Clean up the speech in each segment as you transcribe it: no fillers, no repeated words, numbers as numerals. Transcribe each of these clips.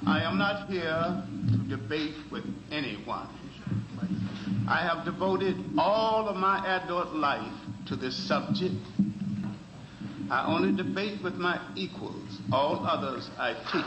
I am not here to debate with anyone. I have devoted all of my adult life to this subject. I only debate with my equals. All others I teach.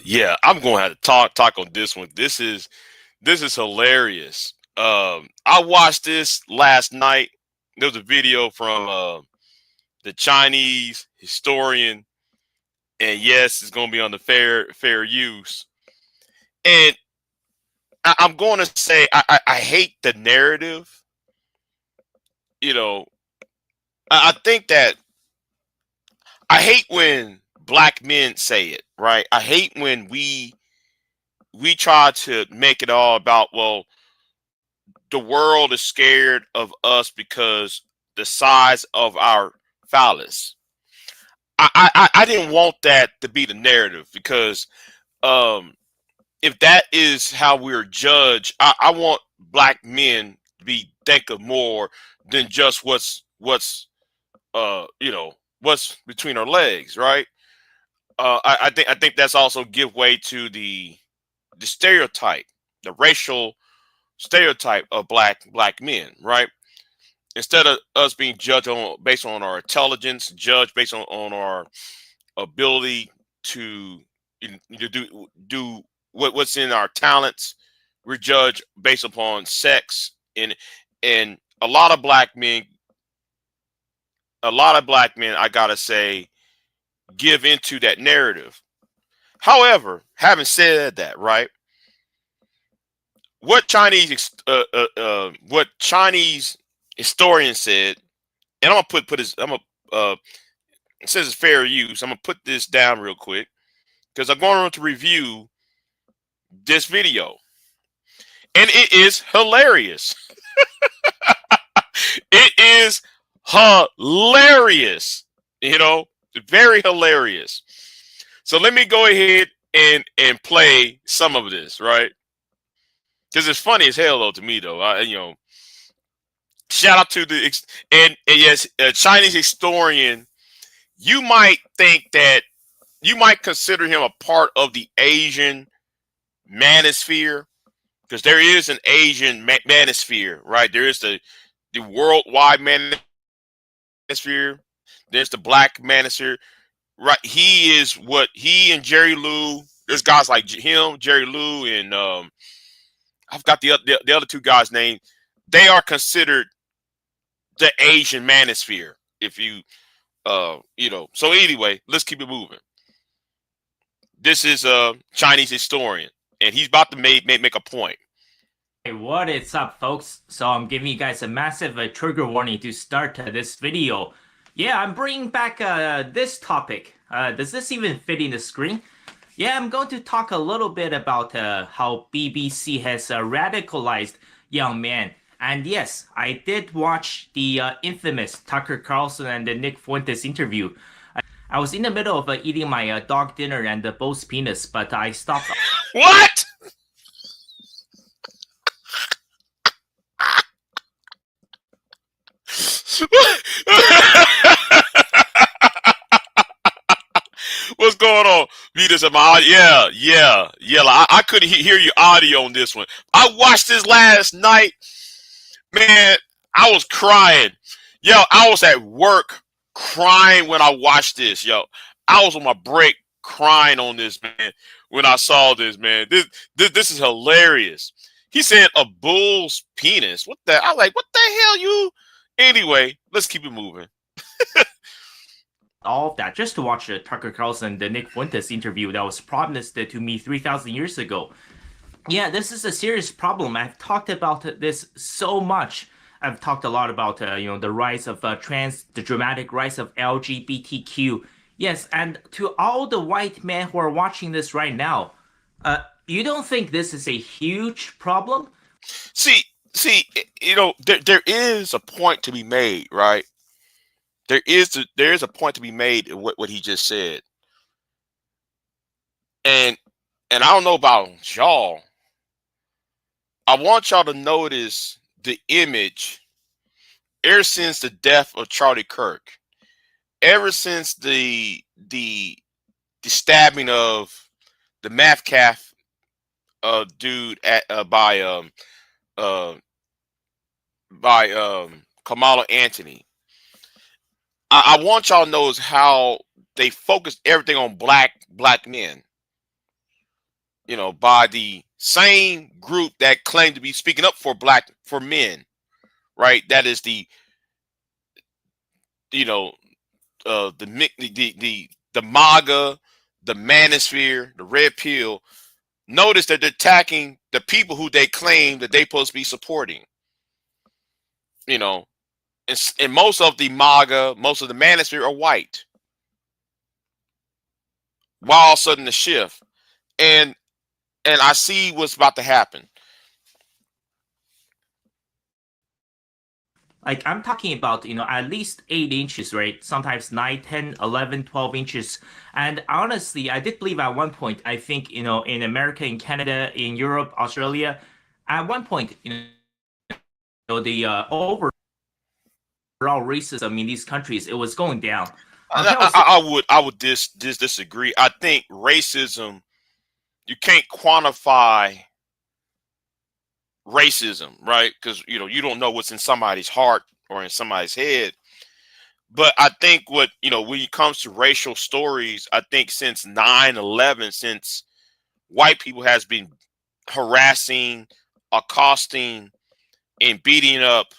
Yeah. I'm going to have to talk on this one. This is hilarious. I watched this last night. There was a video from the Chinese historian, and yes, it's going to be on the fair use. And I'm going to say I hate the narrative. You know, I think that I hate when black men say it, right? I hate when we try to make it all about, well, the world is scared of us because the size of our phallus. I didn't want that to be the narrative, because um, if that is how we're judged, I want black men to be think of more than just what's between our legs, right? I think that's also give way to the stereotype, the racial stereotype of black men, right? Instead of us being judged on based on our intelligence, judged based on our ability to do what's in our talents, we're judged based upon sex. And a lot of black men, I gotta say, give into that narrative. However, having said that, right, what Chinese historian said, and I'm gonna put this. I'm gonna it says it's fair use. I'm gonna put this down real quick because I'm going to review this video, and it is hilarious. It is hilarious. Very hilarious. So let me go ahead and play some of this, right? Because it's funny as hell, though, to me, though. Shout out to and yes, a Chinese historian. You might think that you might consider him a part of the Asian manosphere, because there is an Asian manosphere, right? There is the the worldwide manosphere. There's the black manosphere. Right, he and Jerry Lou. There's guys like him, Jerry Lou, and I've got the other two guys' name. They are considered the Asian manosphere. If you So anyway, let's keep it moving. This is a Chinese historian, and he's about to make a point. Hey, what is up, folks? So I'm giving you guys a massive trigger warning to start this video. Yeah, I'm bringing back this topic. Does this even fit in the screen? Yeah, I'm going to talk a little bit about how BBC has radicalized young men. And yes, I did watch the infamous Tucker Carlson and the Nick Fuentes interview. I was in the middle of eating my dog dinner and both penis, but I stopped. What? What's going on? Vitas in my audio. Yeah. I couldn't hear your audio on this one. I watched this last night. Man, I was crying. Yo, I was at work crying when I watched this. Yo, I was on my break crying on this, man, when I saw this, man. This is hilarious. He said a bull's penis. What the? I was like, what the hell, you? Anyway, let's keep it moving. All of that just to watch the Tucker Carlson, the Nick Fuentes interview that was promised to me 3,000 years ago. Yeah, this is a serious problem. I've talked about this so much. I've talked a lot about the rise of the dramatic rise of LGBTQ. Yes, and to all the white men who are watching this right now, you don't think this is a huge problem? See, there is a point to be made, right? There is a point to be made in what he just said, and I don't know about y'all. I want y'all to notice the image ever since the death of Charlie Kirk, ever since the stabbing of the math calf dude by Kamala Anthony. I want y'all to know is how they focused everything on black men. By the same group that claimed to be speaking up for men, right? That is the MAGA, the manosphere, the red pill. Notice that they're attacking the people who they claim that they're supposed to be supporting. And most of the MAGA, most of the manosphere are white. Why all of a sudden the shift? And I see what's about to happen. Like, I'm talking about, at least 8 inches, right? Sometimes 9, 10, 11, 12 inches. And honestly, I did believe at one point, I think, in America, in Canada, in Europe, Australia, at one point, the overall racism in these countries, it was going down. I would disagree. I think racism, you can't quantify racism, right? Because you don't know what's in somebody's heart or in somebody's head. But I think when it comes to racial stories, I think since 9/11, since white people has been harassing, accosting, and beating up,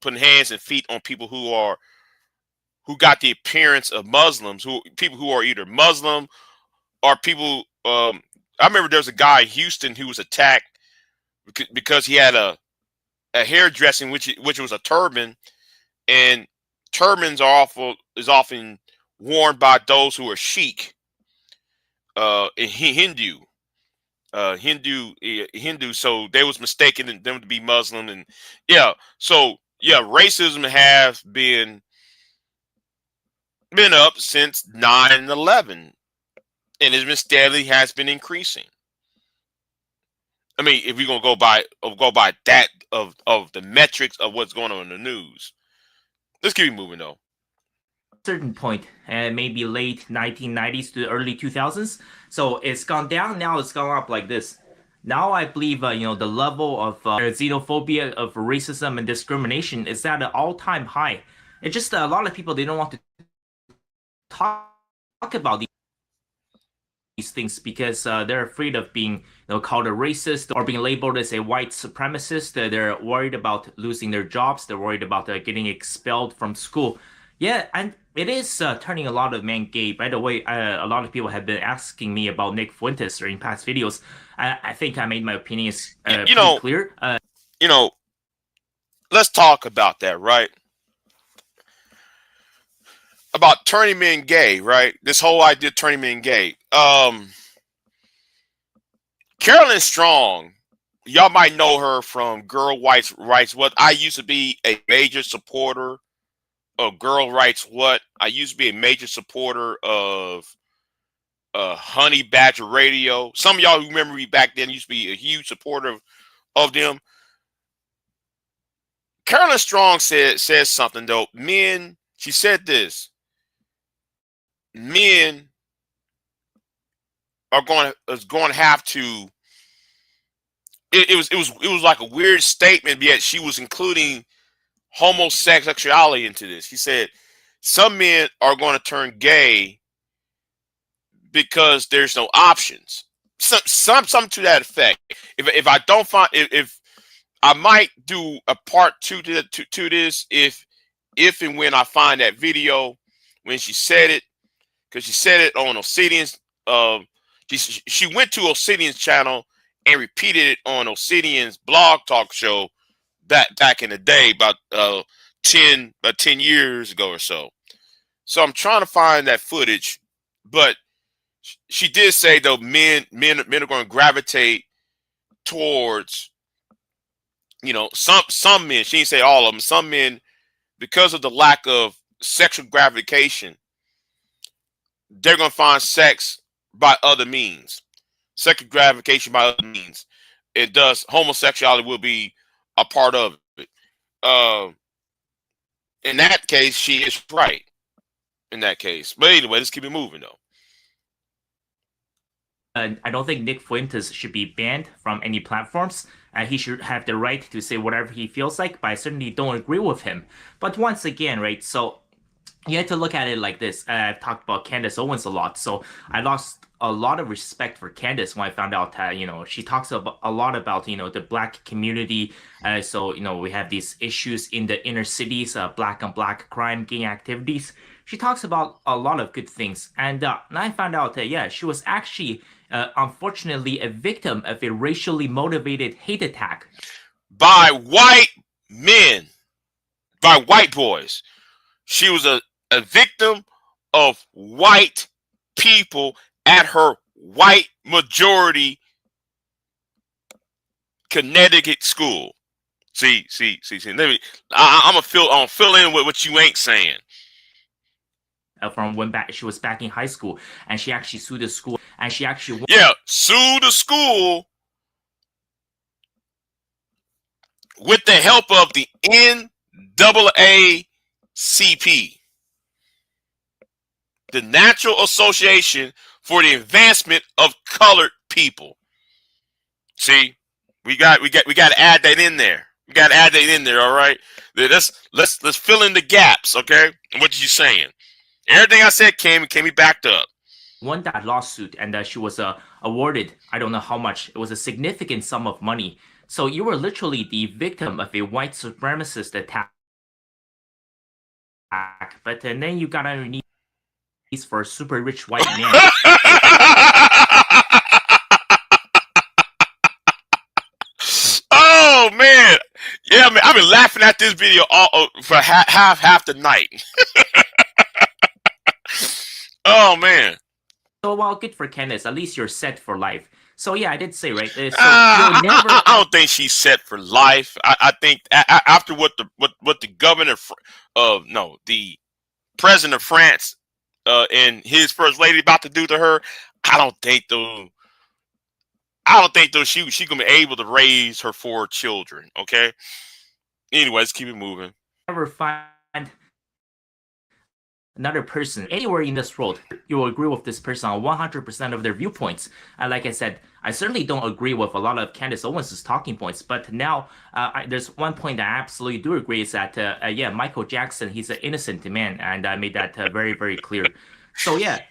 putting hands and feet on people who got the appearance of Muslims, people who are either Muslim or people. I remember there's a guy in Houston who was attacked because he had a hairdressing which was a turban, and turbans is often worn by those who are Sikh, Hindu. So they was mistaken them to be Muslim, and racism has been up since 9/11, and it's been steadily has been increasing. I mean, if we're gonna go by that of the metrics of what's going on in the news, let's keep moving though. Certain point, and maybe late 1990s to early 2000s. So it's gone down. Now it's gone up like this. Now I believe the level of xenophobia, of racism and discrimination is at an all-time high. It's just a lot of people, they don't want to talk about these things because they're afraid of being called a racist or being labeled as a white supremacist. They're worried about losing their jobs. They're worried about getting expelled from school. Yeah, and it is turning a lot of men gay. By the way, a lot of people have been asking me about Nick Fuentes during past videos. I think I made my opinions pretty clear. Let's talk about that, right? About turning men gay, right? This whole idea of turning men gay. Carolyn Strong, y'all might know her from Girl Rights What. I used to be a major supporter of Girl Rights What. I used to be a major supporter of Honey Badger Radio. Some of y'all who remember me back then used to be a huge supporter of them. Carolyn Strong says something though. Men, she said this. Men are going to have to. It was like a weird statement, yet she was including homosexuality into this. He said some men are going to turn gay because there's no options. Some to that effect. If I don't find if I might do a part two to this if and when I find that video when she said it, because she said it on Obsidian's. She went to Obsidian's channel and repeated it on Obsidian's blog talk show back in the day, about 10 years ago or so. So I'm trying to find that footage, but she did say though men are going to gravitate towards some men. She didn't say all of them. Some men, because of the lack of sexual gratification, they're going to find sex by other means. Sexual gratification by other means. It does. Homosexuality will be a part of it. In that case, she is right. In that case. But anyway, let's keep it moving, though. I don't think Nick Fuentes should be banned from any platforms. He should have the right to say whatever he feels like, but I certainly don't agree with him. But once again, right, so you have to look at it like this. I've talked about Candace Owens a lot, so I lost a lot of respect for Candace when I found out that, she talks about a lot about, the black community. So, we have these issues in the inner cities, black on black crime, gang activities. She talks about a lot of good things. And I found out that, yeah, she was actually, unfortunately, a victim of a racially motivated hate attack. By white men, by white boys. She was a victim of white people at her white majority Connecticut school. See. I'm gonna fill in with what you ain't saying. From when she was back in high school, and she actually sued the school, and she actually sued the school with the help of the NAACP, the National Association for the Advancement of Colored People. See, we got to add that in there. We got to add that in there. All right, let's fill in the gaps. Okay, what you saying? Everything I said can be backed up. Won that lawsuit, and she was awarded, I don't know how much. It was a significant sum of money. So you were literally the victim of a white supremacist attack. But then you got on your knees for a super rich white man. Oh man, yeah, man, I've been laughing at this video all for half the night. Oh man. So well, good for Candace. At least you're set for life. So yeah, I did say right. So I don't think she's set for life. I think after what the governor the president of France and his first lady about to do to her, I don't think she gonna be able to raise her 4 children. Okay. Anyway, let's keep it moving. Never find another person anywhere in this world, you will agree with this person on 100% of their viewpoints. And like I said, I certainly don't agree with a lot of Candace Owens' talking points, but now there's one point that I absolutely do agree is that, yeah, Michael Jackson, he's an innocent man, and I made that very, very clear. So yeah,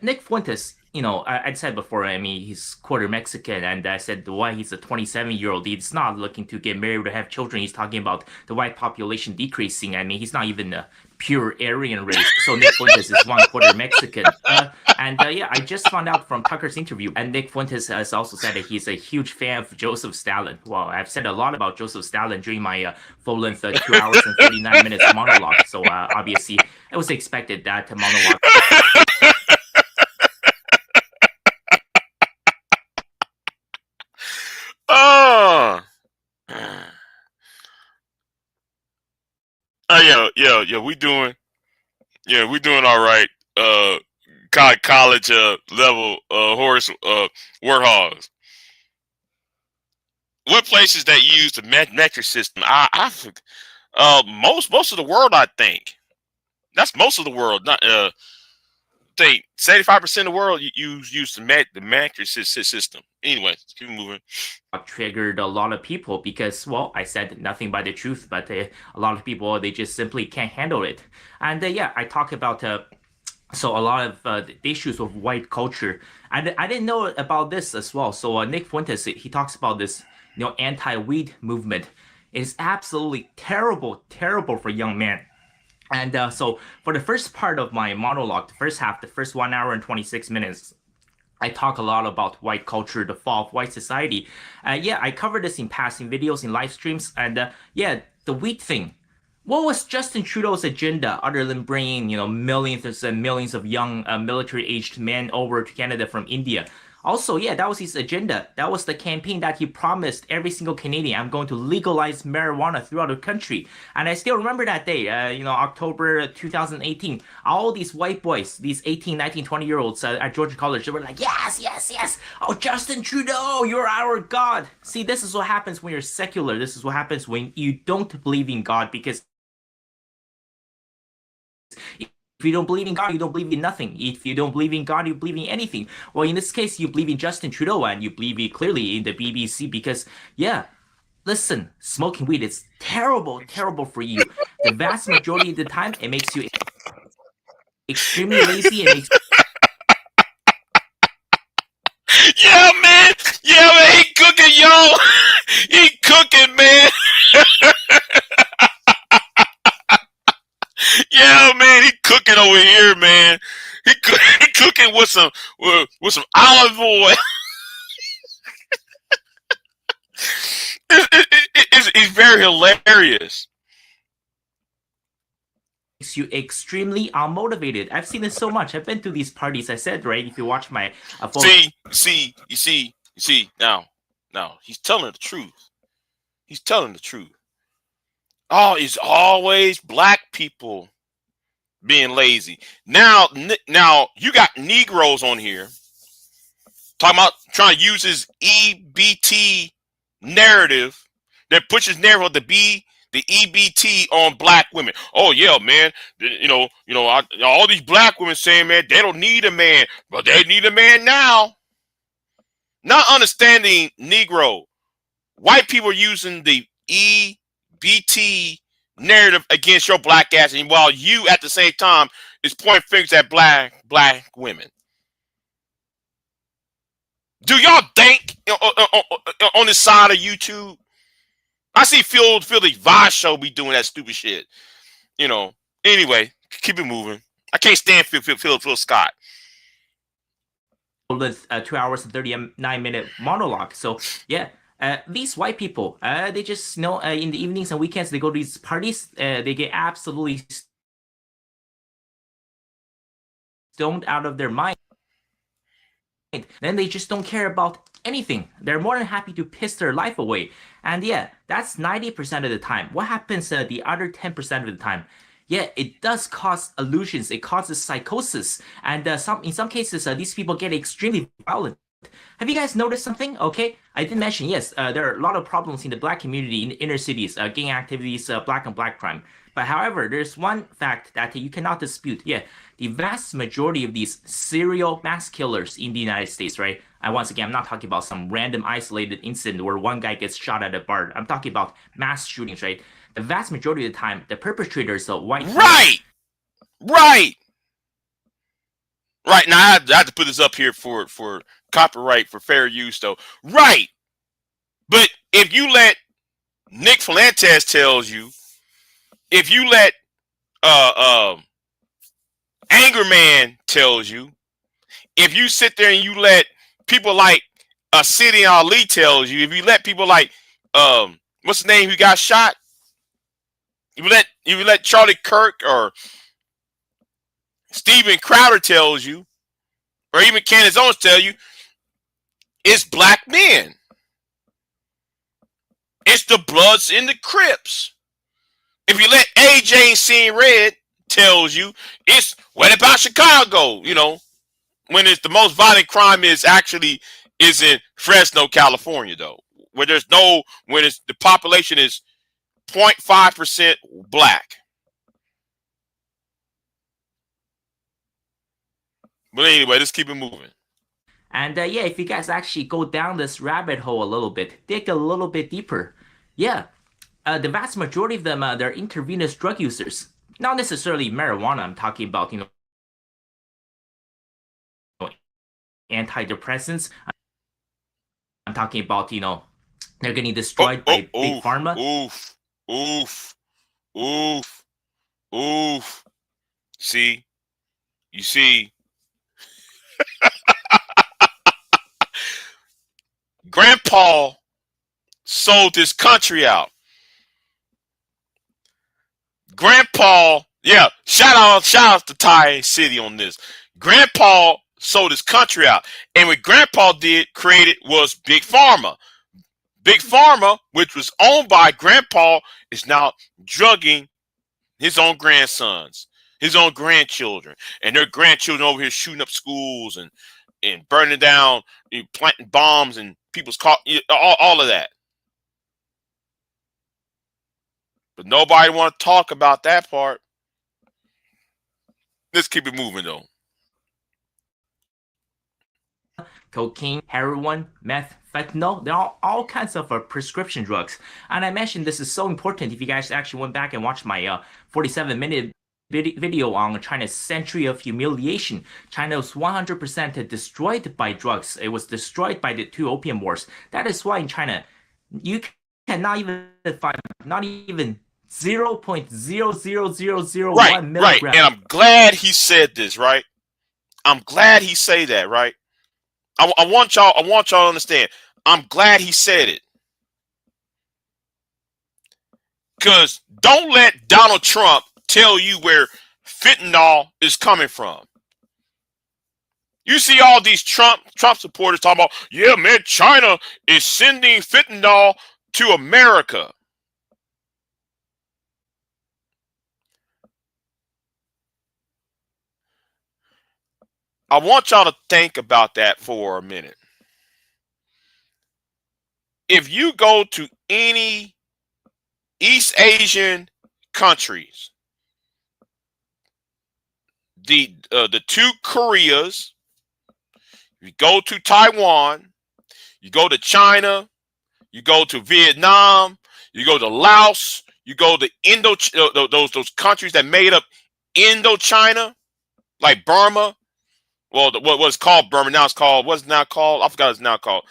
Nick Fuentes, you know, I'd said before, I mean, he's quarter Mexican, and I said why he's a 27-year-old. He's not looking to get married or have children. He's talking about the white population decreasing. I mean, he's not even a pure Aryan race. So Nick Fuentes is 1/4 Mexican. Yeah, I just found out from Tucker's interview, and Nick Fuentes has also said that he's a huge fan of Joseph Stalin. Well, I've said a lot about Joseph Stalin during my full-length 2 hours and 39 minutes monologue. So obviously, it was expected that monologue. Oh, yeah. We doing all right. College level horse warthogs. What places that use the metric system? Most of the world, I think. That's most of the world. Not think 75% of the world use the metric system. Anyway, keep moving. Triggered a lot of people because, well, I said nothing but the truth, but a lot of people, they just simply can't handle it. And yeah, I talk about so a lot of the issues of white culture. I didn't know about this as well. So Nick Fuentes, he talks about this, you know, anti-weed movement. It's absolutely terrible for young men. And so for the first part of my monologue, the first half, the first 1 hour and 26 minutes, I talk a lot about white culture, the fall of white society. Yeah, I covered this in passing videos, in live streams, and yeah, the weed thing. What was Justin Trudeau's agenda other than bringing, you know, millions and millions of young military-aged men over to Canada from India? Also, yeah, that was his agenda. That was the campaign that he promised every single Canadian. I'm going to legalize marijuana throughout the country. And I still remember that day, you know, October 2018. All these white boys, these 18, 19, 20-year-olds at Georgia College, they were like, yes. Oh, Justin Trudeau, you're our God. See, this is what happens when you're secular. This is what happens when you don't believe in God, because if you don't believe in God, you don't believe in nothing. If you don't believe in God, you believe in anything. Well, in this case, you believe in Justin Trudeau, and you believe clearly in the BBC because, yeah, listen, smoking weed is terrible for you. The vast majority of the time, it makes you extremely lazy. Yeah, man, he cooking, yo. He cooking, man. Yeah, man, he cooking over here, man. He cooking with some olive oil. It's very hilarious. Makes you extremely unmotivated. I've seen this so much. I've been to these parties. I said, right? If you watch my you see now he's telling the truth. He's telling the truth. Oh, it's always black people being lazy. Now you got Negroes on here talking about trying to use his EBT narrative that pushes narrative of the EBT on black women. Oh yeah, man. All these black women saying, man, they don't need a man, but they need a man now. Not understanding Negro. White people are using the EBT narrative against your black ass, and while you at the same time is pointing fingers at black women. Do y'all think on the side of YouTube? I see Phil the Vosh show be doing that stupid shit. You know. Anyway, keep it moving. I can't stand Phil Scott. The 2 hours and 39-minute monologue. So yeah. These white people, they just, you know, in the evenings and weekends, they go to these parties, they get absolutely stoned out of their mind. Then they just don't care about anything. They're more than happy to piss their life away. And yeah, that's 90% of the time. What happens the other 10% of the time? Yeah, it does cause illusions. It causes psychosis. And in some cases, these people get extremely violent. Have you guys noticed something? Okay, I did mention, yes, there are a lot of problems in the black community in the inner cities, gang activities, black on black crime. But however, there's one fact that you cannot dispute. Yeah, the vast majority of these serial mass killers in the United States, right? And once again, I'm not talking about some random isolated incident where one guy gets shot at a bar. I'm talking about mass shootings, right? The vast majority of the time, the perpetrators are white. Right. Right. Right. Now I have to put this up here for copyright, for fair use, though. Right. But if you let Nick Fuentes tells you, if you let Anger Man tells you, if you sit there and you let people like City Ali tells you, if you let people like what's the name who got shot, you let Charlie Kirk or Steven Crowder tells you, or even Candace Owens tell you, it's black men. It's the Bloods and the Crips. If you let AJ Seeing Red tells you, it's what about Chicago? You know, when it's the most violent crime is in Fresno, California, though, where when it's the population is 0.5% black. But anyway, let's keep it moving. And yeah, if you guys actually go down this rabbit hole a little bit, dig a little bit deeper, yeah, the vast majority of them, they're intravenous drug users. Not necessarily marijuana. I'm talking about, antidepressants. I'm talking about, they're getting destroyed by big pharma. Oof. See, you see. Grandpa sold this country out. Grandpa, yeah, shout out to Thai City on this. Grandpa sold his country out. And what Grandpa created was Big Pharma. Big Pharma, which was owned by Grandpa, is now drugging his own grandsons, his own grandchildren, and their grandchildren over here shooting up schools and burning down, planting bombs and people's car, all of that. But nobody want to talk about that part. Let's keep it moving, though. Cocaine, heroin, meth, fentanyl, they're all kinds of prescription drugs. And I mentioned this is so important. If you guys actually went back and watched my 47-minute video on China's century of humiliation, China was 100% destroyed by drugs. It was destroyed by the 2 opium wars. That is why in China, you cannot even find not even 0.00001 milligram. Right. And I'm glad he said this, right? I'm glad he say that, right? I want y'all to understand. I'm glad he said it. Because don't let Donald Trump tell you where fentanyl is coming from. You see all these Trump supporters talking about, yeah, man, China is sending fentanyl to America. I want y'all to think about that for a minute. If you go to any East Asian countries, the 2 Koreas, you go to Taiwan, you go to China, you go to Vietnam, you go to Laos, you go to those countries that made up Indochina, like Burma. Well, what was called Burma, now it's called, what's it now called? I forgot what it's now called.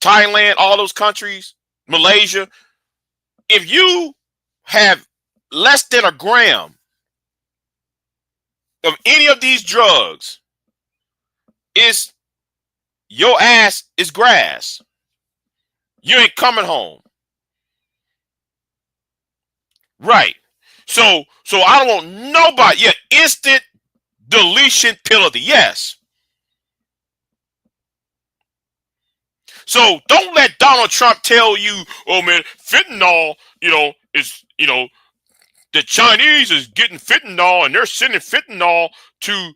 Thailand, all those countries, Malaysia. If you have less than a gram of any of these drugs, your ass is grass. You ain't coming home. Right. So I don't want nobody. Yeah, instant deletion penalty. Yes. So don't let Donald Trump tell you, oh man, fentanyl, is, the Chinese is getting fentanyl and they're sending fentanyl to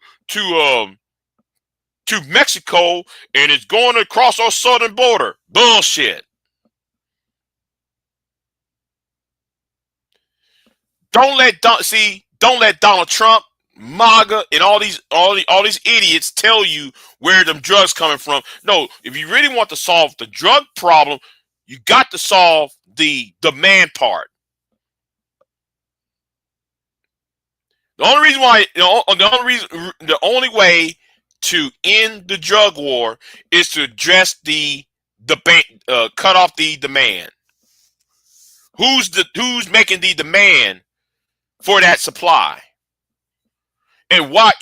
Mexico and it's going across our southern border. Bullshit. don't let Donald Trump, MAGA, and all these idiots tell you where them drugs coming from. No, if you really want to solve the drug problem, you got to solve the demand part. The only way to end the drug war is to address cut off the demand. Who's making the demand for that supply? And why,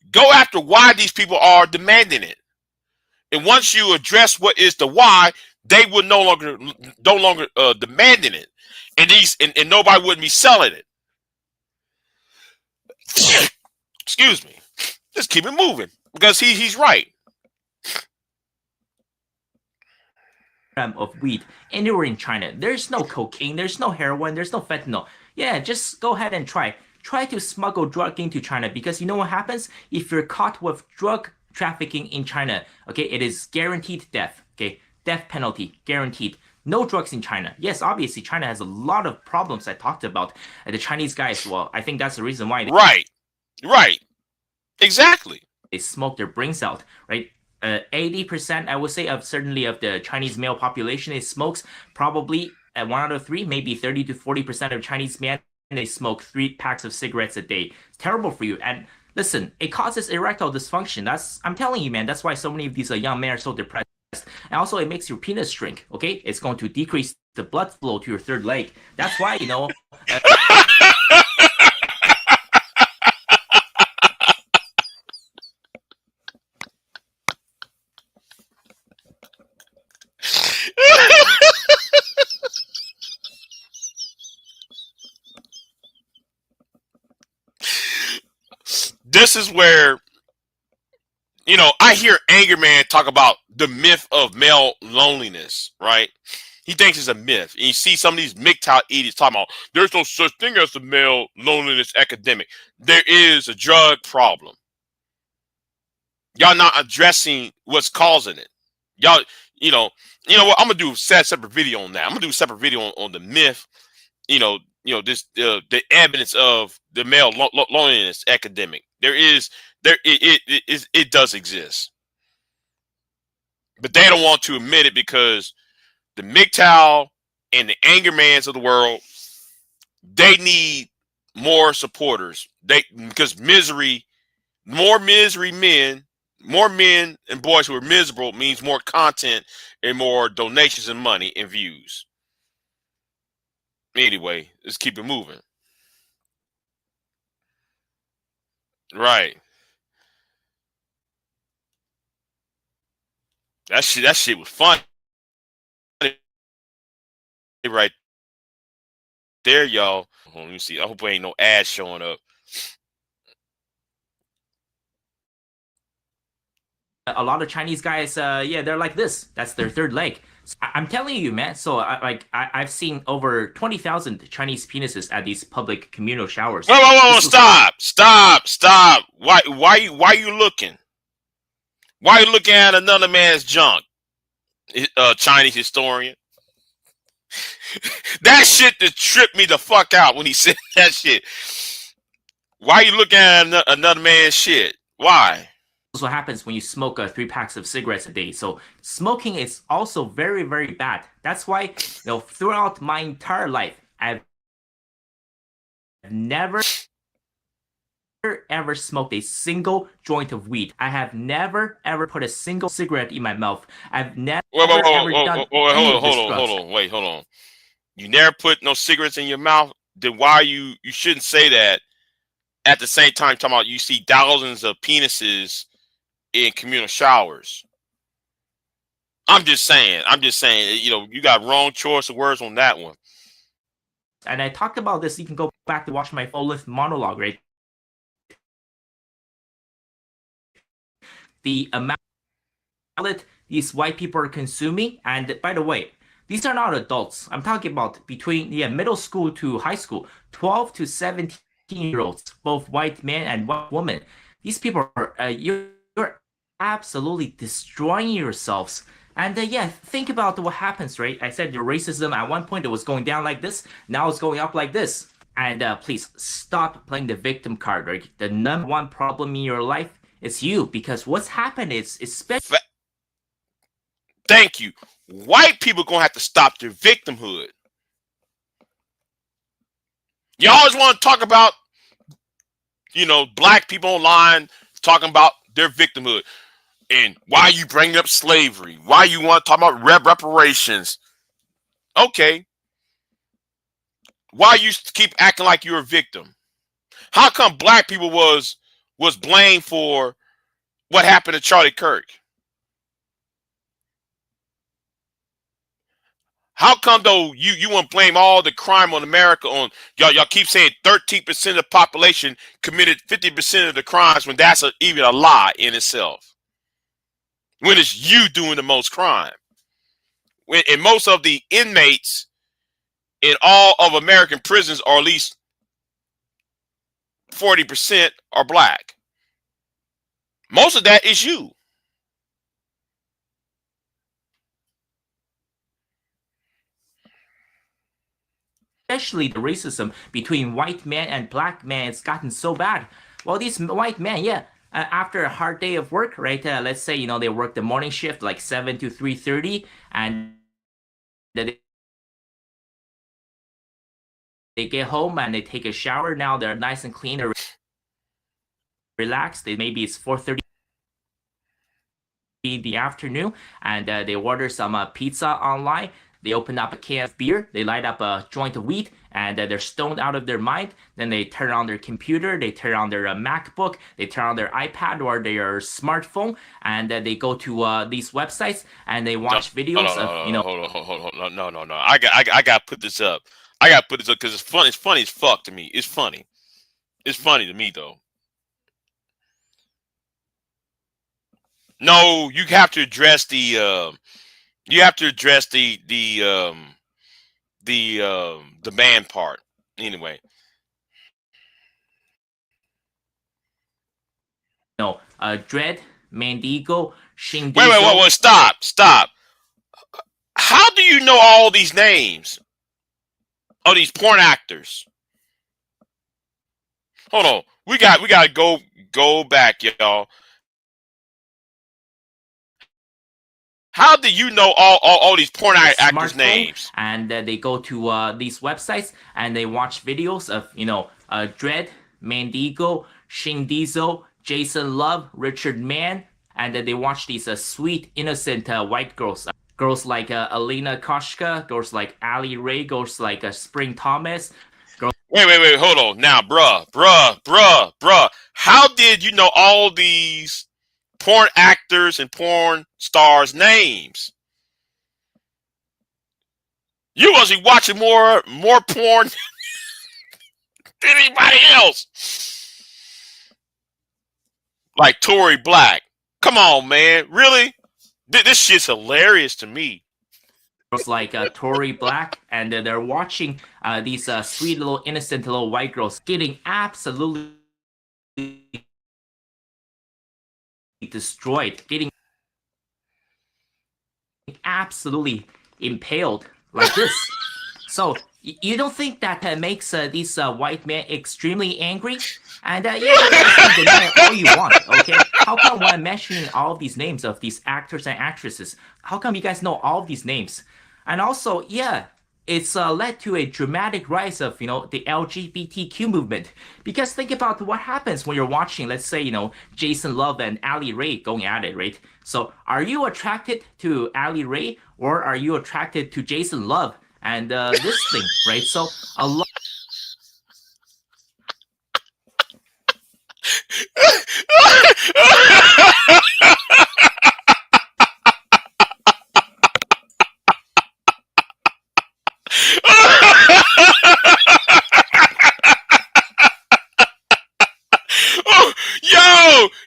go after why these people are demanding it. And once you address what is the why, they would no longer demanding it. And nobody wouldn't be selling it. Excuse me. Just keep it moving because he's right. Of weed anywhere in China. There's no cocaine, there's no heroin, there's no fentanyl. Yeah, just go ahead and try to smuggle drug into China, because you know what happens if you're caught with drug trafficking in China. Okay, it is guaranteed death. Okay, death penalty guaranteed. No drugs in China. Yes, obviously China has a lot of problems I talked about. The Chinese guys, well, I think that's the reason why right, exactly, they smoke their brains out, right? 80%, I would say, of the Chinese male population is smokes. Probably at 1 out of 3, maybe 30 to 40% of Chinese men, they smoke 3 packs of cigarettes a day. It's terrible for you. And listen, it causes erectile dysfunction. I'm telling you, man. That's why so many of these young men are so depressed. And also, it makes your penis shrink. Okay, it's going to decrease the blood flow to your third leg. That's why, This is where, I hear Anger Man talk about the myth of male loneliness, right? He thinks it's a myth. And you see some of these MGTOW idiots talking about there's no such thing as a male loneliness epidemic. There is a drug problem. Y'all not addressing what's causing it. Y'all, you know what? I'm gonna do a separate video on that. I'm gonna do a separate video on the myth. The evidence of the male loneliness epidemic. It does exist, but they don't want to admit it because the MGTOW and the Angermans of the world, they need more supporters. Because more men and boys who are miserable means more content and more donations and money and views. Anyway, let's keep it moving. Right. That shit was fun. Right there, y'all. Let me see. I hope there ain't no ads showing up. A lot of Chinese guys, they're like this. That's their third leg. So I'm telling you, man. So I've seen over 20,000 Chinese penises at these public communal showers. Whoa! Stop! Why you looking? Why you looking at another man's junk? Chinese historian. That shit that tripped me the fuck out when he said that shit. Why you looking at another man's shit? Why? That's what happens when you smoke 3 packs of cigarettes a day. So smoking is also very, very bad. That's why, throughout my entire life, I've never ever smoked a single joint of weed. I have never ever put a single cigarette in my mouth. I've never ever done hold on. You never put no cigarettes in your mouth? Then why you shouldn't say that at the same time talking about you see thousands of penises in communal showers. I'm just saying, you got wrong choice of words on that one. And I talked about this. You can go back to watch my full-length monologue, right? The amount that these white people are consuming. And by the way, these are not adults. I'm talking about between middle school to high school, 12 to 17-year-olds, both white men and white women. These people are you're absolutely destroying yourselves. And think about what happens, right? I said your racism at one point it was going down like this. Now it's going up like this. And please stop playing the victim card. Right? The number one problem in your life is you, because what's happened is, especially. Thank you. White people gonna have to stop their victimhood. You always want to talk about, black people online talking about their victimhood. And why you bring up slavery? Why you want to talk about reparations? Okay. Why you keep acting like you're a victim? How come black people was blamed for what happened to Charlie Kirk? How come though you want to blame all the crime on America on y'all keep saying 13% of the population committed 50% of the crimes when that's even a lie in itself? When it's you doing the most crime. And most of the inmates in all of American prisons are at least 40% are black. Most of that is you. Especially the racism between white men and black men, it's gotten so bad. Well, these white men, yeah, after a hard day of work, right? Let's say, they work the morning shift, like 7 to 3:30, and they get home and they take a shower. Now they're nice and clean, they're relaxed. Maybe it's 4:30 in the afternoon, and they order some pizza online. They open up a can of beer, they light up a joint of weed, and they're stoned out of their mind. Then they turn on their computer, they turn on their MacBook, they turn on their iPad or their smartphone, and they go to these websites and they watch videos of, Hold on. No. I got to put this up. I got to put this up because it's funny. It's funny as fuck to me. It's funny. It's funny to me, though. No, you have to address the the man part anyway. Dread, Mandigo, Shindizo. Wait, stop. How do you know all these names of these porn actors? Hold on, we got to go back, y'all. How do you know all these porn actors' names? And they go to these websites and they watch videos of Dread, Mandigo, Shindizo, Jason Love, Richard Mann, and they watch these sweet, innocent white girls. Girls like Alina Koshka, girls like Ali Ray, girls like Spring Thomas. Wait, hold on. Now, bruh. How did you know all these porn actors and porn stars' names? You must be watching more porn than anybody else. Like Tory Black. Come on, man. Really? This shit's hilarious to me. Girls like Tory Black, and they're watching these sweet little innocent little white girls getting absolutely destroyed, getting absolutely impaled like this. So you don't think that makes these white men extremely angry? And yeah, you can deny all you want, okay? How come when I'm mentioning all of these names of these actors and actresses, how come you guys know all of these names? And also, yeah, it's led to a dramatic rise of, the LGBTQ movement. Because think about what happens when you're watching, let's say, Jason Love and Ali Ray going at it, right? So are you attracted to Ali Ray, or are you attracted to Jason Love and this thing, right? So a lot.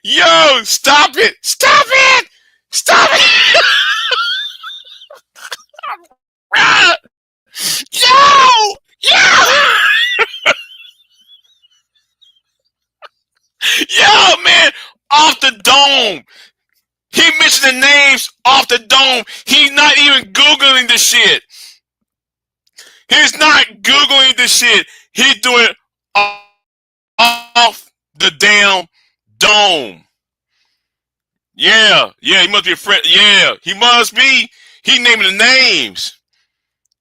Yo, stop it! Yo, man, off the dome. He mentioned the names off the dome. He's not even Googling the shit. He's not Googling the shit. He's doing it off the damn dome. Yeah, he must be a friend. Yeah, he must be. He naming the names.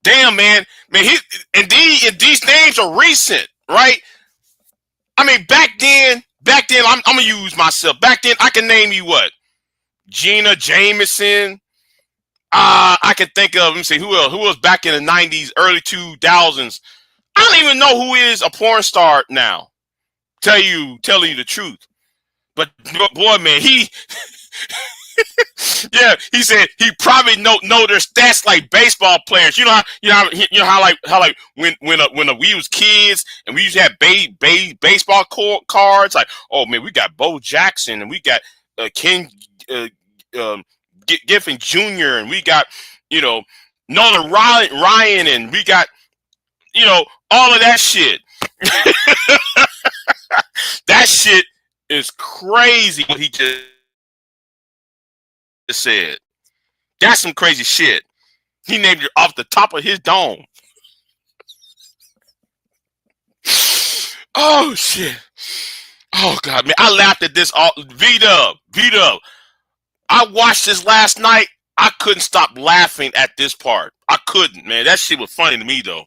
Damn, man, and these names are recent, right? I mean, back then, I'm gonna use myself. Back then, I can name you what? Gina Jameson. I can think of, let me see, who else back in the 90s, early 2000s. I don't even know who is a porn star now. Telling you the truth. But boy, man, yeah, he said he probably know their stats like baseball players. You know how like when we was kids and we used to have baseball cards. Like, oh man, we got Bo Jackson and we got Ken Giffen Jr. and we got Nolan Ryan and we got all of that shit. That shit is crazy what he just said. That's some crazy shit. He named it off the top of his dome. Oh shit. Oh god, man. I laughed at this all beat up. I watched this last night. I couldn't stop laughing at this part. I couldn't, man. That shit was funny to me though.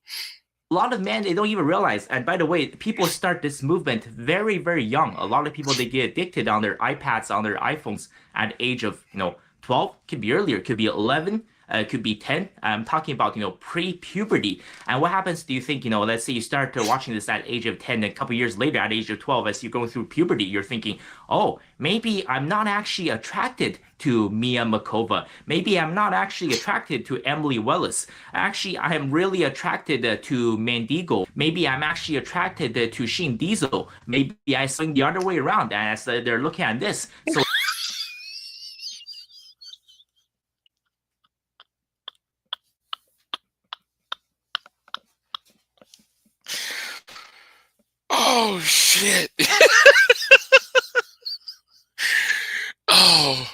A lot of men, they don't even realize. And by the way, people start this movement very, very young. A lot of people, they get addicted on their iPads, on their iPhones at the age of, 12, could be earlier, could be 11, could be 10. I'm talking about, pre-puberty. And what happens, do you think, let's say you start watching this at the age of 10, a couple years later at the age of 12, as you're going through puberty, you're thinking, oh, maybe I'm not actually attracted to BuymeaCoffee. Maybe I'm not actually attracted to Emily Willis. Actually, I am really attracted to Mandigo. Maybe I'm actually attracted to Shin Diesel. Maybe I swing the other way around as they're looking at this. So oh shit. Oh.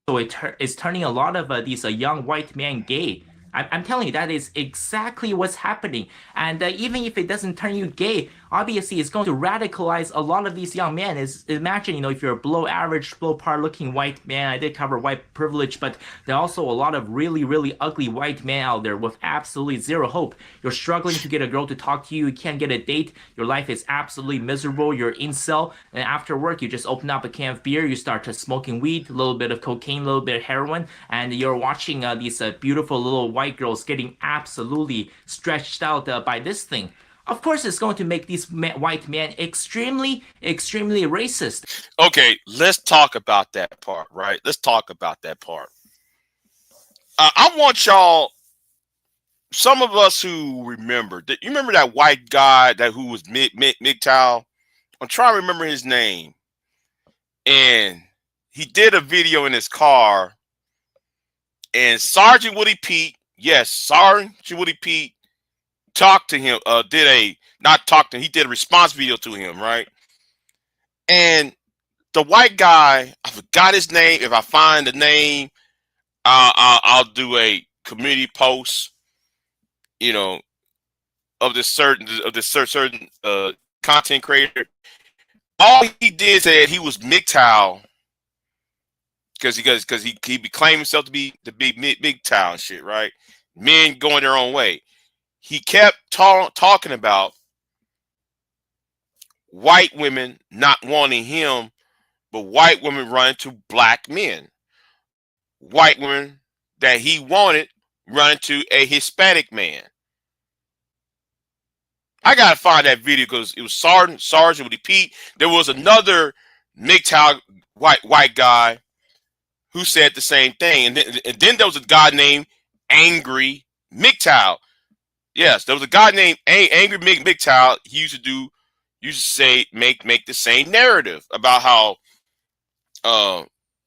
So it's turning a lot of these young white men gay. I'm telling you, that is exactly what's happening. And even if it doesn't turn you gay, obviously it's going to radicalize a lot of these young men. Imagine, if you're a below average, below par looking white man, I did cover white privilege, but there are also a lot of really, really ugly white men out there with absolutely zero hope. You're struggling to get a girl to talk to you. You can't get a date. Your life is absolutely miserable. You're incel. And after work, you just open up a can of beer. You start to smoking weed, a little bit of cocaine, a little bit of heroin, and you're watching these beautiful little white girls getting absolutely stretched out by this thing. Of course, it's going to make these white men extremely, extremely racist. Okay, let's talk about that part, right? Let's talk about that part. I want y'all, some of us who remember, you remember that white guy who was MGTOW? I'm trying to remember his name. And he did a video in his car. And Sergeant Woody Pete, yes, Sergeant Woody Pete talked to him, he did a response video to him, right? And the white guy, I forgot his name. If I find the name, I'll do a community post, of this certain content creator. All he did said he was MGTOW because he claimed himself to be the big MGTOW and shit, right? Men going their own way. He kept talking about white women not wanting him, but white women running to black men. White women that he wanted running to a Hispanic man. I gotta find that video because it was Sergeant Woody Pete. There was another MGTOW white guy who said the same thing, and then there was a guy named Angry MGTOW. Yes, there was a guy named Angry MGTOW. He used to say make the same narrative about how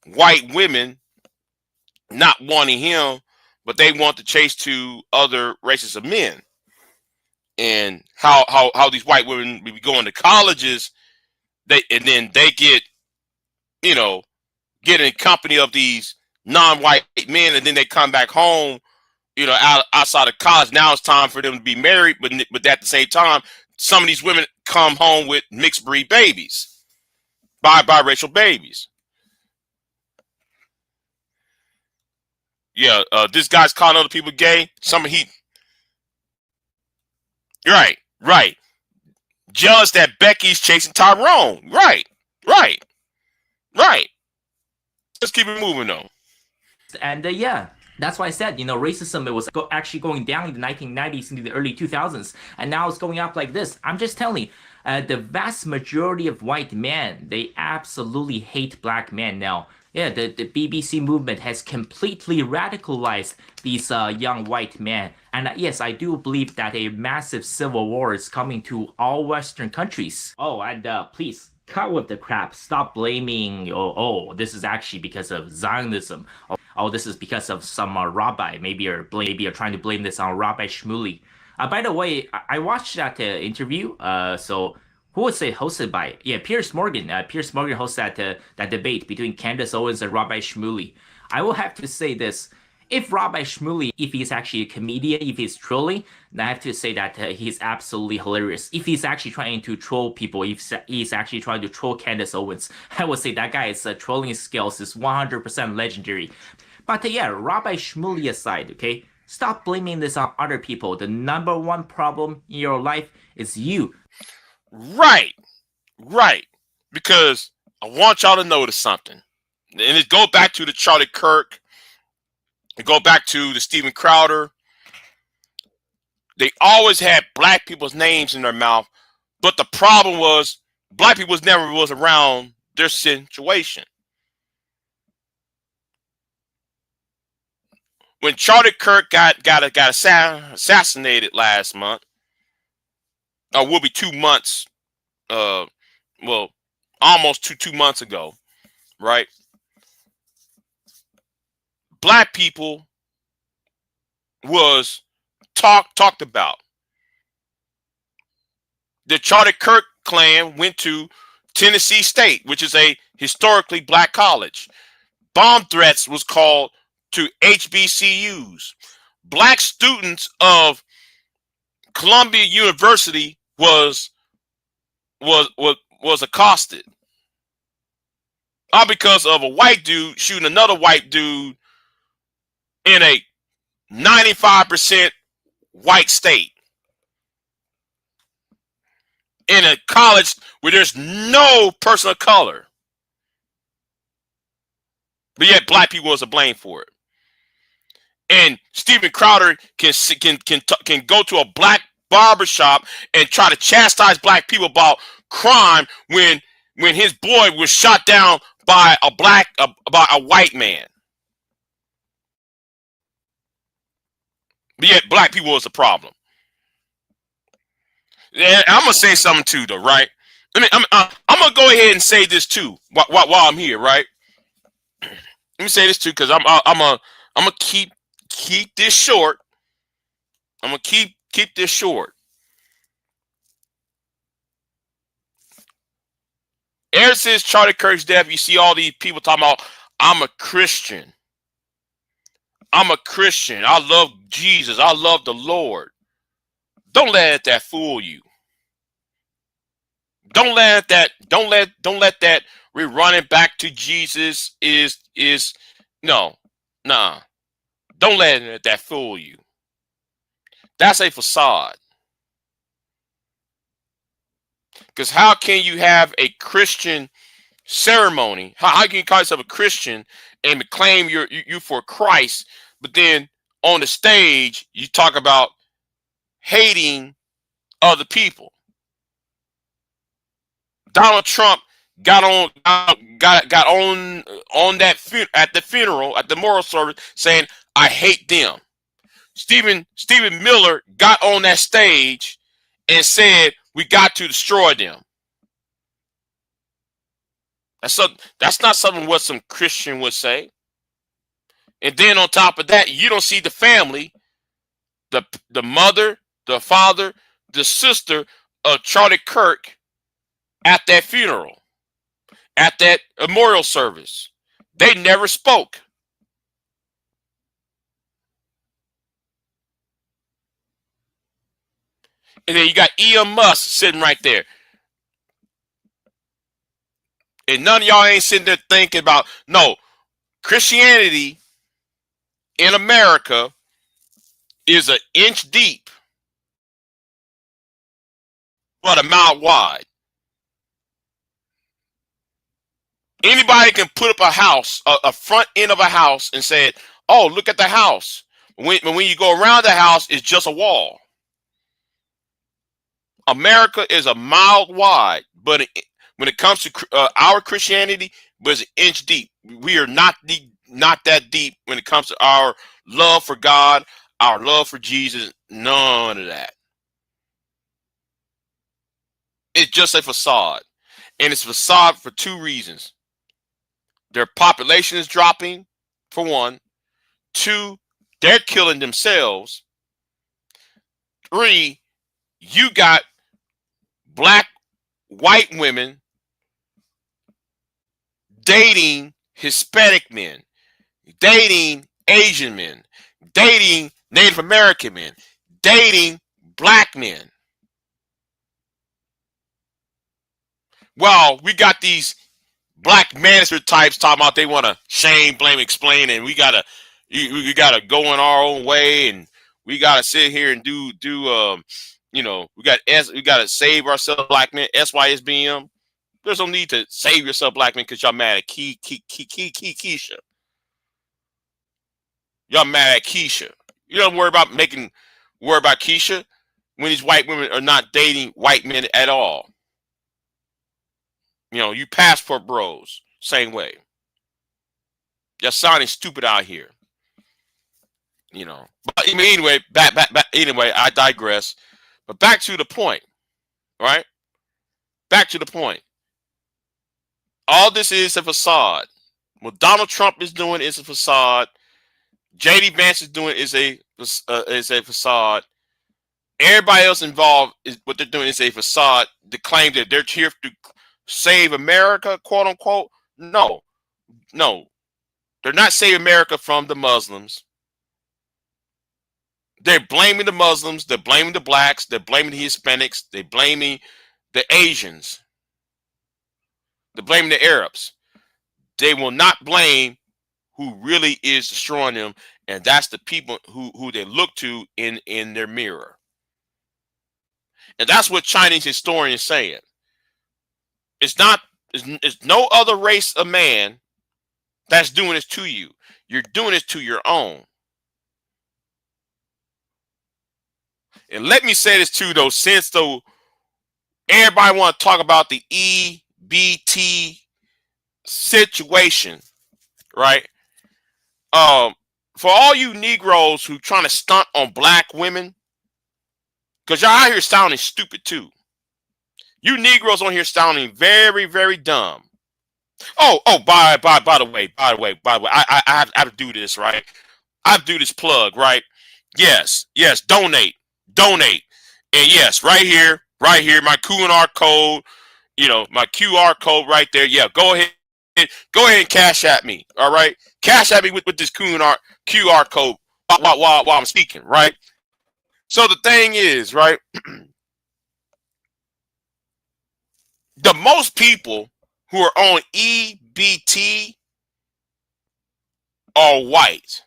white women not wanting him, but they want to chase to other races of men, and how these white women be going to colleges, and then they get in company of these non-white men, and then they come back home you know, outside of college. Now it's time for them to be married, but at the same time, some of these women come home with mixed breed babies, biracial babies. Yeah, this guy's calling other people gay. Right. Jealous that Becky's chasing Tyrone. Right. Let's keep it moving though. And yeah, that's why I said, you know, racism, it was actually going down in the 1990s into the early 2000s, and now it's going up like this. I'm just telling you, the vast majority of white men, they absolutely hate black men now. Yeah, the BBC movement has completely radicalized these young white men. And yes, I do believe that a massive civil war is coming to all Western countries. Oh, and please, cut with the crap. Stop blaming, oh, this is actually because of Zionism. Oh, this is because of some rabbi. Maybe you're trying to blame this on Rabbi Shmuley. By the way, I watched that interview. So who was it hosted by? Yeah, Piers Morgan. Piers Morgan hosted that debate between Candace Owens and Rabbi Shmuley. I will have to say this. If Rabbi Shmuley, if he's actually a comedian, if he's trolling, then I have to say that he's absolutely hilarious. If he's actually trying to troll people, if he's actually trying to troll Candace Owens, I would say that guy's trolling skills is 100% legendary. But yeah, Rabbi Shmuley aside, okay? Stop blaming this on other people. The number one problem in your life is you. Right. Because I want y'all to notice something. And it goes back to the Charlie Kirk. It goes back to the Steven Crowder. They always had black people's names in their mouth. But the problem was black people never was around their situation. When Charlie Kirk got assassinated last month, or will be 2 months, well, almost two months ago, right? Black people was talked about. The Charlie Kirk clan went to Tennessee State, which is a historically black college. Bomb threats was called to HBCUs. Black students of Columbia University was accosted. All because of a white dude shooting another white dude in a 95% white state. In a college where there's no person of color. But yet black people was to blame for it. And Steven Crowder can go to a black barbershop and try to chastise black people about crime when his boy was shot down by a white man. But yet black people was the problem. And I'm gonna say something too, though, right? I'm gonna go ahead and say this too while I'm here, right? Let me say this too, because I'm gonna keep this short. I'm gonna keep this short. Ever since Charlie Kirk's death, you see all these people talking about, I'm a Christian. I'm a Christian. I love Jesus. I love the Lord. Don't let that fool you. Don't let that we're running back to Jesus is no. Nah. Don't let that fool you. That's a facade. Because how can you have a Christian ceremony? How can you call yourself a Christian and claim you for Christ, but then on the stage you talk about hating other people? Donald Trump got on that at the funeral, at the memorial service, saying, I hate them. Stephen Miller got on that stage and said, we got to destroy them. That's not something what some Christian would say. And then on top of that, you don't see the family, the mother, the father, the sister of Charlie Kirk at that funeral, at that memorial service. They never spoke. And then you got Elon Musk sitting right there. And none of y'all ain't sitting there thinking about, no, Christianity in America is an inch deep, but a mile wide. Anybody can put up a house, a front end of a house, and say, oh, look at the house. When you go around the house, it's just a wall. America is a mile wide, but when it comes to our Christianity, it's an inch deep. We are not that deep when it comes to our love for God, our love for Jesus. None of that. It's just a facade, and it's a facade for two reasons. Their population is dropping, for one. Two, they're killing themselves. Three, you got black, white women dating Hispanic men, dating Asian men, dating Native American men, dating black men. Well, we got these black manager types talking about they want to shame, blame, explain, and we gotta go in our own way, and we gotta sit here and do we gotta save ourselves, black men, SYSBM. There's no need to save yourself, black men, because y'all mad at Keisha. Y'all mad at Keisha. You don't worry about Keisha when these white women are not dating white men at all. You passport bros, same way. You're sounding stupid out here. But anyway, back. Anyway, I digress. But back to the point, right? Back to the point. All this is a facade. What Donald Trump is doing is a facade. J.D. Vance is doing is a facade. Everybody else involved is what they're doing is a facade to claim that they're here to save America, quote unquote. No, they're not saving America from the Muslims. They're blaming the Muslims. They're blaming the blacks. They're blaming the Hispanics. They're blaming the Asians. They're blaming the Arabs. They will not blame who really is destroying them, and that's the people who they look to in their mirror. And that's what Chinese historian is saying. It's no other race of man that's doing this to you. You're doing this to your own. And let me say this too, though, since everybody want to talk about the EBT situation, right? For all you Negroes who trying to stunt on black women, because y'all out here sounding stupid too. You Negroes on here sounding very, very dumb. Oh, by the way, I have to do this, right? I have to do this plug, right? Yes, donate. And yes, right here, my QR code, my QR code right there. Yeah, go ahead and cash at me. All right, cash at me with this QR code while I'm speaking, right? So the thing is, right, the most people who are on EBT are white.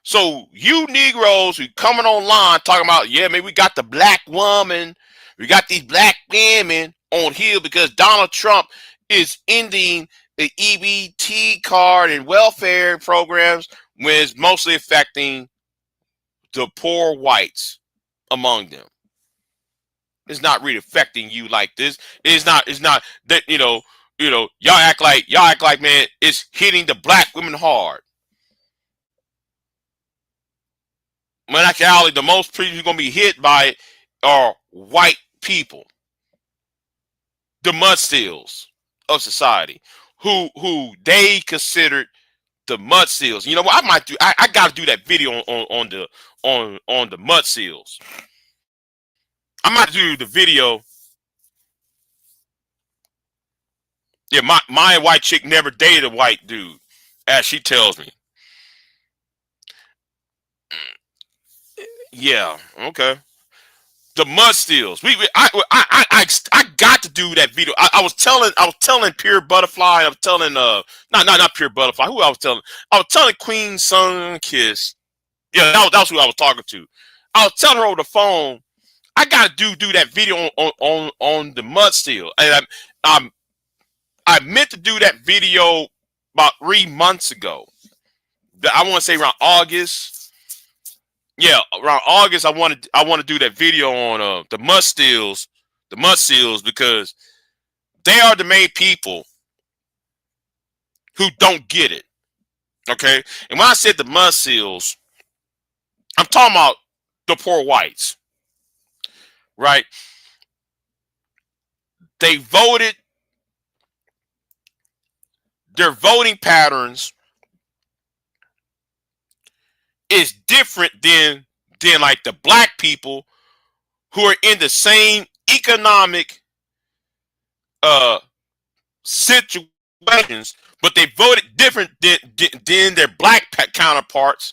So you Negroes who coming online talking about, yeah, maybe we got the black woman, we got these black women on here because Donald Trump is ending the EBT card and welfare programs when it's mostly affecting the poor whites among them. It's not really affecting you like this. It's not that y'all act like man, it's hitting the black women hard. When actually the most people who are gonna be hit by it are white people. The mudseals of society. Who they considered the mudseals. You know what? I gotta do that video on the mudseals. I might do the video. Yeah, my white chick never dated a white dude, as she tells me. Yeah. Okay. The mud steals. I got to do that video. I was telling Pure Butterfly. I was telling not Pure Butterfly. Who I was telling? I was telling Queen Sun Kiss. Yeah, that was who I was talking to. I was telling her over the phone. I got to do that video on the mud steal, and I meant to do that video about 3 months ago. I want to say around August. Yeah, around August, I want to do that video on the mud steals, because they are the main people who don't get it. Okay, and when I said the mud seals, I'm talking about the poor whites, right? They voted. Their voting patterns is different than like the black people who are in the same economic situations, but they voted different than their black counterparts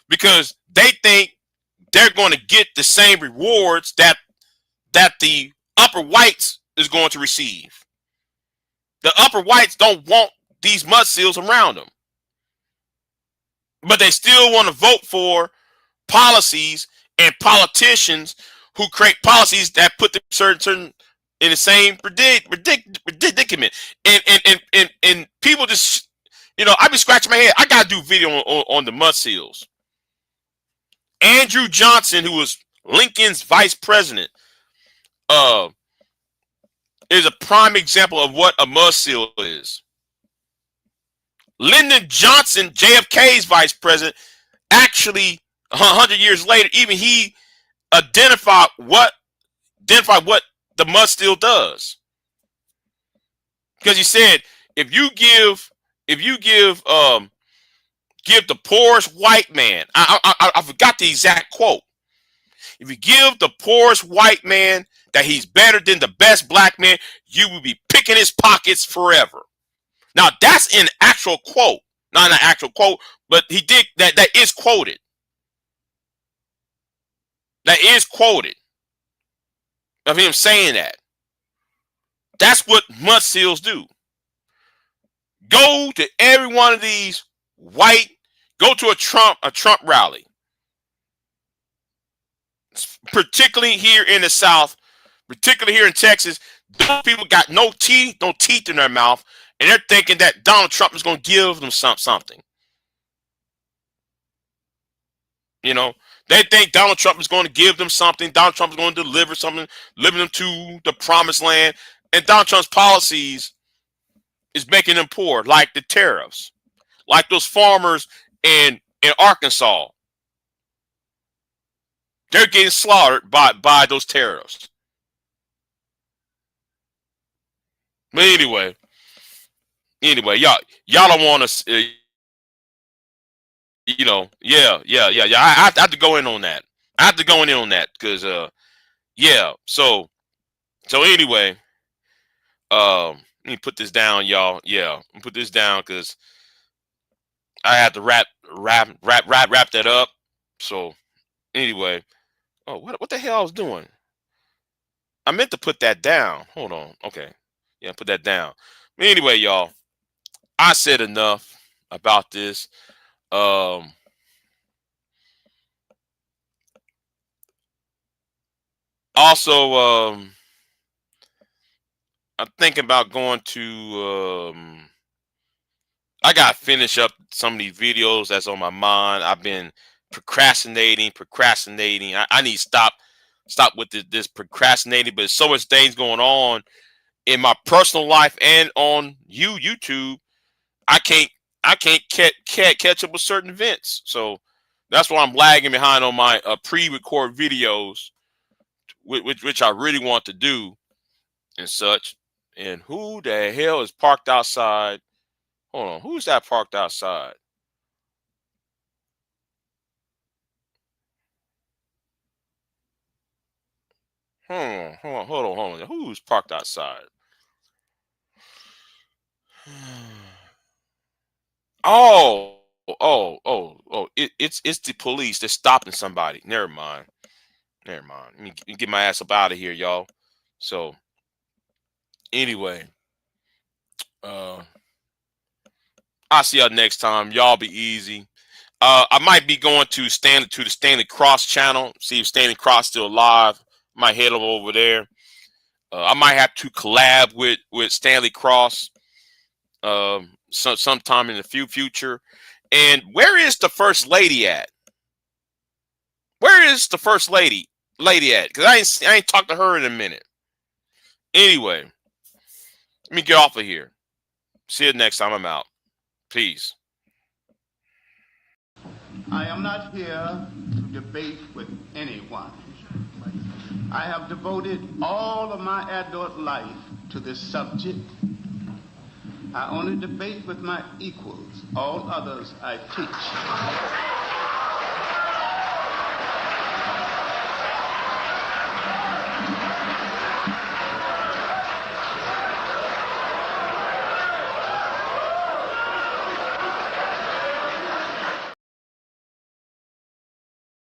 because they think they're going to get the same rewards that the upper whites is going to receive. The upper whites don't want these mud seals around them, but they still want to vote for policies and politicians who create policies that put them certain in the same predicament. And people just, I be scratching my head. I gotta do a video on the mud seals. Andrew Johnson, who was Lincoln's vice president, is a prime example of what a mud seal is. Lyndon Johnson, JFK's vice president, actually 100 years later, even he identified what the mud seal does. Because he said, if you give the poorest white man, I forgot the exact quote. If you give the poorest white man that he's better than the best black man, you will be picking his pockets forever. Now that's an actual quote, not an actual quote, but he did that. That is quoted. That is quoted of him saying that. That's what mud seals do. Go to every one of these white. Go to a Trump rally, particularly here in the South, particularly here in Texas. Those people got no teeth in their mouth, and they're thinking that Donald Trump is going to give them something. They think Donald Trump is going to give them something. Donald Trump is going to deliver something, living them to the promised land. And Donald Trump's policies is making them poor, like the tariffs, like those farmers in Arkansas. They're getting slaughtered by those tariffs. But anyway, y'all don't want to, yeah. I have to go in on that. Because, yeah. So anyway, let me put this down, y'all. Yeah, put this down because I had to wrap that up. So anyway, oh, what the hell I was doing? I meant to put that down. Hold on. Okay, yeah, put that down. Anyway, y'all, I said enough about this. Also, I'm thinking about going to. I gotta finish up some of these videos that's on my mind. I've been procrastinating. I need to stop with this procrastinating. But there's so much things going on in my personal life and on YouTube. I can't catch up with certain events. So that's why I'm lagging behind on my pre-record videos, which I really want to do and such. And who the hell is parked outside? Hold on, who's that parked outside? Hold on. Who's parked outside? Oh, it's the police that's stopping somebody. Never mind. Let me get my ass up out of here, y'all. So anyway, I'll see y'all next time. Y'all be easy. I might be going to the Stanley Cross channel. See if Stanley Cross still alive. Might head over there. I might have to collab with Stanley Cross sometime in the future. And where is the first lady at? Where is the first lady at? Because I ain't talked to her in a minute. Anyway, let me get off of here. See you next time. I'm out. Peace. I am not here to debate with anyone. I have devoted all of my adult life to this subject. I only debate with my equals. All others I teach.